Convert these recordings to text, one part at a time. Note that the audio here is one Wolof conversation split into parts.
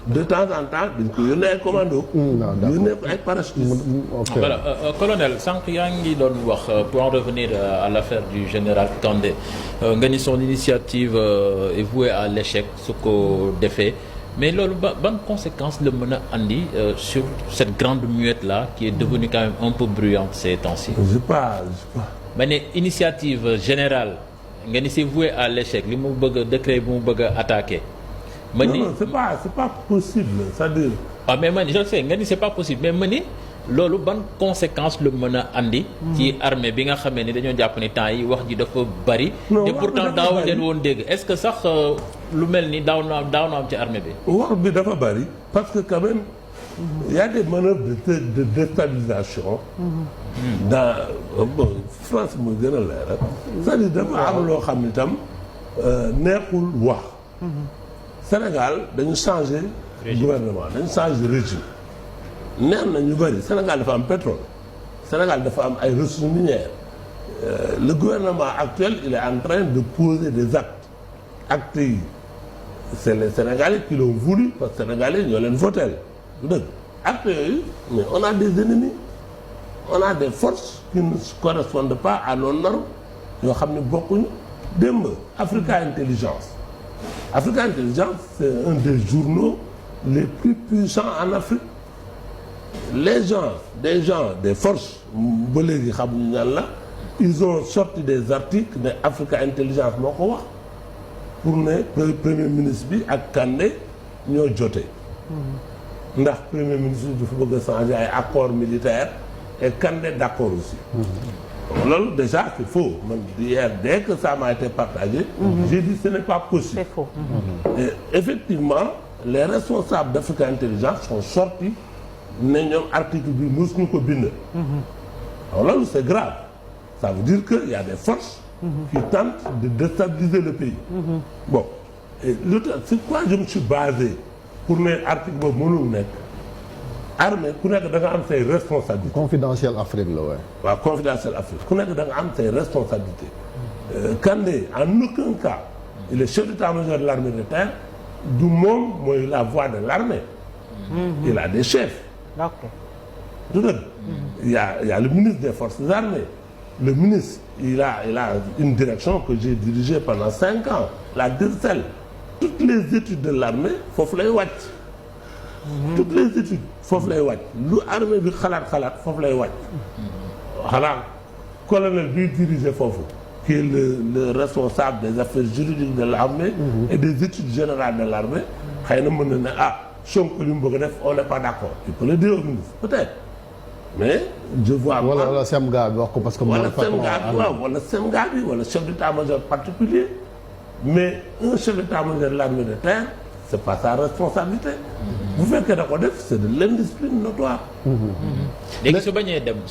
de temps en temps dañ ko yónnee ay commando. yónnee ko ay parachutistes. voilà colonel sànq yaa ngi doon wax pour en revenir à l'affaire du général Kandé nga ni son initiative est vouée à l'échec su ko defee mais loolu ban conséquence la mën a andi sur cette grande muette là qui est devenue quand même un peu bruyante ces temps-ci. je sais pas. ma ne initiative générale nga ni c'est voué à l'échec li mu bëgg a décret bi mu bëgg a attaqué. ma ni non c'est pas possible c'est-à-dire. waaw mais man je sais nga ni c'est pas possible mais ma ni loolu ban conséquence la mën a andi. ci armée bi nga xamee ni dañoo jàpp ni temps yi wax ji dafa bari. te pourtant daaw leen woon dégg est-ce que sax lu mel ni daaw na am ci armée bi. wax bi dafa bari parce que quand même il y a des manœuvres de déstabilisation. dans France mooy gën a leer c'est-à-dire dafa am loo xam ni tam neexul wax. Sénégal dañu changer gouvernement dañu changer régime neex na ñu bëri Sénégal dafa am pétrole Sénégal dafa am ay ressources minières le gouvernement actuel il est en train de poser des actes yi c'est les Sénégalais qui l'ont voulu parce que Sénégalais ñoo leen votel du dëgg actes yooyu mais on a des ennemis on a des forces qui ne correspondent pas à nos normes yoo xam ne bokkuñu démb Africa Intelligence c'est un des journaux les plus puissants en Afrique des forces ba léegi xamuñu ñan la ils ont sorti des articles ne Africa Intelligence moo ko wax pour ne premier ministre bi ak Kandé ñoo jote ndax premier ministre bi dafa bëgg a changer ay accords militaires et Kandé d'accord aussi loolu déjà c'est faux man hier dès que ça m'a été partagé j'ai dit ce n'est pas possible c'est faux et effectivement les responsables d'Africa Intelligence sont sortis ne ñoom article bi mosuñu ko bind alors loolu c'est grave ça veut dire que il y a des forces qui tentent de déstabiliser le pays bon et c'est quoi je me suis basé pour ne article boobu mënul nekk armée ku nekk da nga am say responsabilités. confidentiel Afrique la waaye. waaw confidentiel Afrique ku nekk da nga am say responsabilités. Kandé en aucun cas il est chef d'état-major de l'armée de terre du moom mooy la voix de l'armée. Il a des chefs. d'accord. du dëgg. il y a le ministre des forces armées. Le ministre il a une direction que j'ai dirigée pendant 5 ans la DIRCEL. toutes les études de l'armée foofu lay wàcc. toutes les études foofu lay wàcc lu armée bi xalaat foofu lay wàcc. xanaa colonel biy diriger foofu. qui est le responsable des affaires juridiques de l'armée et des études générales de l'armée xëy na mën na ne Sonko li mu bëgg a def on n'est pas d'accord. il peut le dire au ministre peut-être mais je vois. wala SEMGA bi wax ko parce que. wala SEMGA bi wala chef d'état-major particulier mais un chef d'état-major de l'armée de terre c'est pas sa responsabilité. bu fekkee da ko def c'est de l'indiscipline notoire. léegi su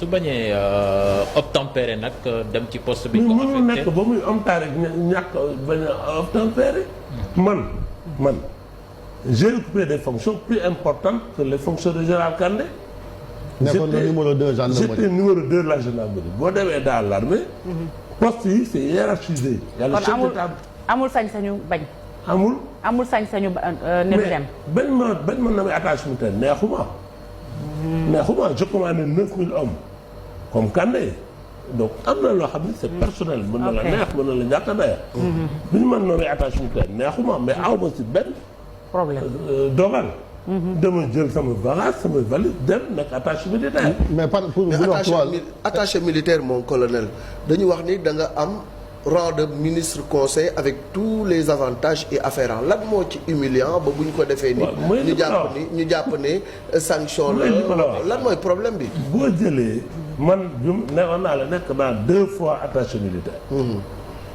bañee obtempérer nag dem ci poste bi. ko affecté mënul nekk ba muy ñàkk bañ a obtempérer. man j'ai occupé des fonctions plus importantes que les fonctions de général Kandé. nekkoon na numéro 2 gendarmerie. j'étais numéro 2 de la gendarmerie boo demee dans l'armée. poste yi c'est hiérarchisé. y a le chef d'état amul sañ-sañu bañ. amul sañ-sañu ne du dem. bañ ma namee attaché militaire neexuma je commandé 9000 hommes comme Kandé donc am na loo xam ne c'est personnel. mën na la neex mën na la ñàkk a neex. bi ñu mën namee attaché militaire neexuma mais awma ci benn problème dogal. dama jël sama bagage sama valise dem nekk attaché militaire. mais attaché militaire mon colonel dañu wax ni da nga am rang de ministre conseil avec tous les avantages et afférents lan moo ci humiliant ba bu ñu ko defee ni ñu jàpp ne sanction la lan mooy problème bi. boo jëlee man newoon naa la nekk naa 2 fois attaché militaire.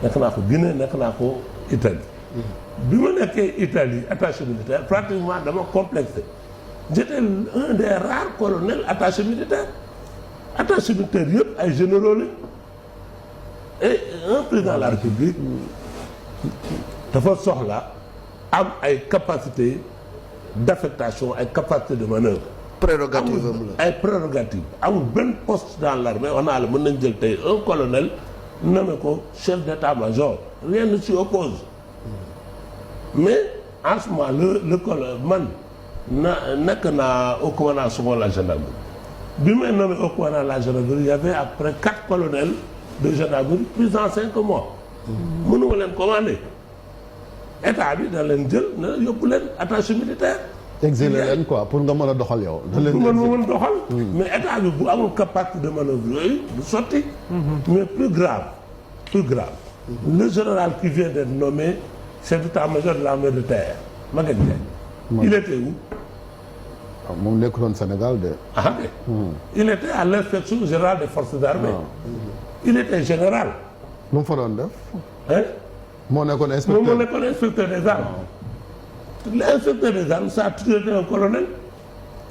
nekk naa ko Guinée nekk naa ko Italie. bi ma nekkee Italie attaché militaire pratiquement dama complexé j'étais un des rares colonels attaché militaire yëpp ay généraux la et un président de la République dafa soxla am ay capacité d'affectation ay capacité de manœuvre. prérogative am la ay prérogative amul benn poste dans l'armée wax naa la mën nañ jël tey un colonel nommé ko chef d'état-major rien ne s'y oppose. mais en ce moment le colonel man nekk naa au commandant second la gendarmerie bi may nommé au commandant la gendarmerie il y avait après 4 colonels de gendarmerie plus en 5 mois. mënuma leen commandé état bi da leen jël na yóbbu leen attaché militaire. exilé leen quoi pour nga mën a doxal yow. da leen mën doxal. mais état bi bu amul capacité de manœuvre yooyu du sotti. mais plus grave. le général qui vient d'être nommé chef d'état-major de l'armée de terre Maguette Ndiaye. il était où. moom nekkuloon Sénégal de. il était à l'inspection générale des forces armées. il était général. lu mu fa doon def. moo nekkoon inspecteur des armes. L'inspecteur des armes ça a toujours été un colonel.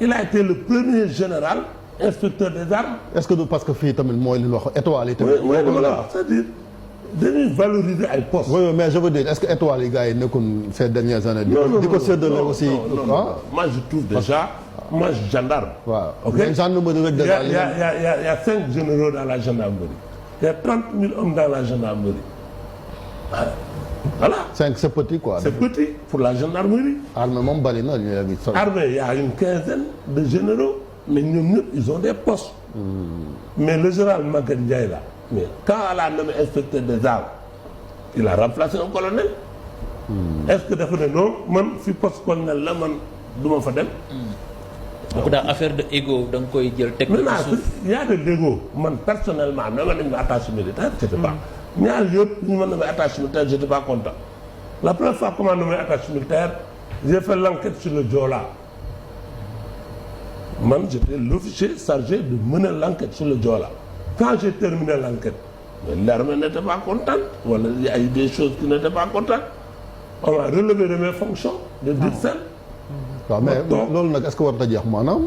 il a été le premier général inspecteur des armes. est-ce que du parce que fii tamit mooy li ñu wax étoile yi tamit. oui c'est-à-dire dañuy valoriser ay postes. oui mais je veux dire est-ce que étoile yi gars yi nekkoon ces dernières années. di ko séddale aussi. non moi je trouve déjà. moi gendarme. waaw ok mais gendarmerie rek. il y a 5 généraux dans la gendarmerie. il y a 30 000 hommes dans la gendarmerie. Voilà. 5 c'est petit quoi. C'est petit pour la gendarmerie. armée moom bari na ñu ngi armée il y a une quinzaine de généraux mais ñoom ñëpp ils ont des postes. mais le général Maguette Ndiaye là mais quand elle a nommé inspecteur des armes il a remplacé un colonel. est-ce que dafa ne non man fi poste colonel la man du ma fa dem. donc daal affaire de égo da nga koy jël teg ko ci suuf. il y a de l'égo man personnellement dama nañ ma attaché militaire j'étais pas. ñaar yëpp ñu mën na may attaché militaire j'étais pas content la première fois comment na may attaché militaire j'ai fait l'enquête sur le Joola man j'étais l'officier chargé de mener l'enquête sur le Joola quand j'ai terminé l'enquête mais l'armée n'était pas contente wala il y a eu des choses qui n'étaient pas contentes on m'a relevé de mes fonctions de DIRSEN. waaw mais loolu nag est-ce que war na jeex maanaam.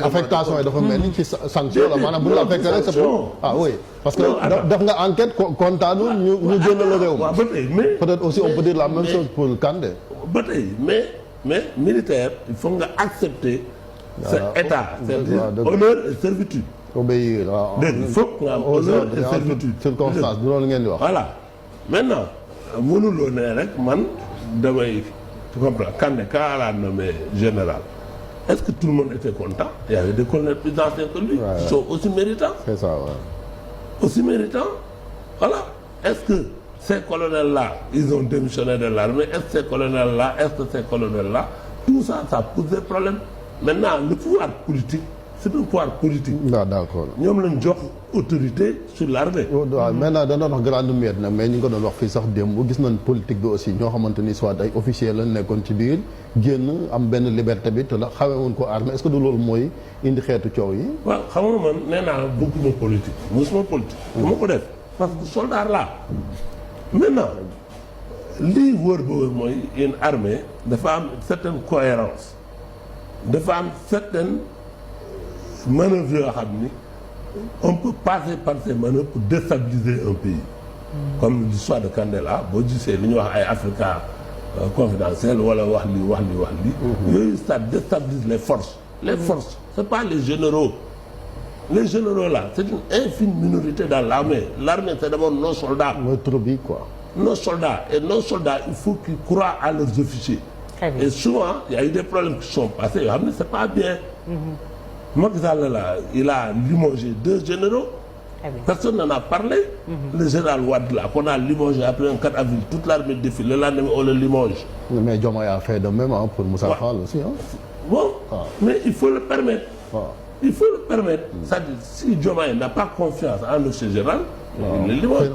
affectation yi dafa mel ni ci sanction la maanaam bu ñu la affecté rek c'est pour oui parce que def nga enquête kontaanul ñu génn la réew. waaw ba tey mais peut-être aussi on peut dire la même chose pour Kandé. ba tey mais militaire il faut nga accepter. sa état c'est-à-dire honneur et servitude. obéir waaw. dégg il faut nga am honneur et servitude. circonstance du loolu ngeen di wax. voilà maintenant mënuloo ne rek man damay tu comprends Kandé quand elle a nommé général. Est-ce que tout le monde était content? Il y avait des colonels plus anciens que lui qui sont aussi méritants. C'est ça, ouais. Aussi méritants. Voilà. Est-ce que ces colonels-là, ils ont démissionné de l'armée? Est-ce que ces colonels-là, tout ça, ça pose des problèmes. Maintenant, le pouvoir politique, c'est un pouvoir politique. Ah, d'accord. ñoom lañ jox autorité sur l'armée. waaw maintenant da doon wax grande muette nag mais ñu ngi ko doon wax fii sax démb gis nañ politique bi aussi ñoo xamante ni soit ay officiers lañ nekkoon ci biir génn am benn liberté bi te la xamee woon ko armée est-ce que du loolu mooy indi xeetu coow yi. waaw xam nga man nee naa bëgguma politique mosuma politique. dama ko def parce que soldat là maintenant lii wóor ba wóor mooy une armée dafa am certaine cohérence dafa am certaine manœuvre yoo xam ni on peut passer par ces manœuvres pour déstabiliser un pays. comme l'histoire de Kandé là boo gisee li ñuy wax ay Africa confidentiel wala wax li. yooyu ça déstabilise les forces. les forces c'est pas les généraux. les généraux là c'est une infime minorité dans l'armée. l'armée c'est d'abord nos soldats. mooy troupe yi quoi. nos soldats et nos soldats il faut qu'ils croient à leurs officiers. et souvent il y a eu des problèmes qui sont passés yoo xam ne c'est pas bien. Macky Sall là il a limogé 2 généraux. Personne n'en a parlé. Le général Wade là qu'on a limogé après un 4 avril toute l'armée défile le lendemain on le limoge. mais Diomaye a fait de même pour Moussa Fall aussi hein. Bon mais il faut le permettre. il faut le permettre. c'est-à-dire si Diomaye n'a pas confiance en le général. il le limoge.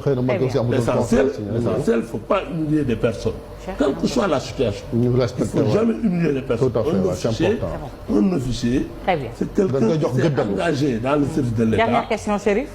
L'essentiel faut pas humilier des personnes. Quelle que soit la situation. Il ne faut jamais humilier les personnes. Un officier, c'est quelqu'un qui s'est engagé dans le service de l'État. Dernière question, Chérif.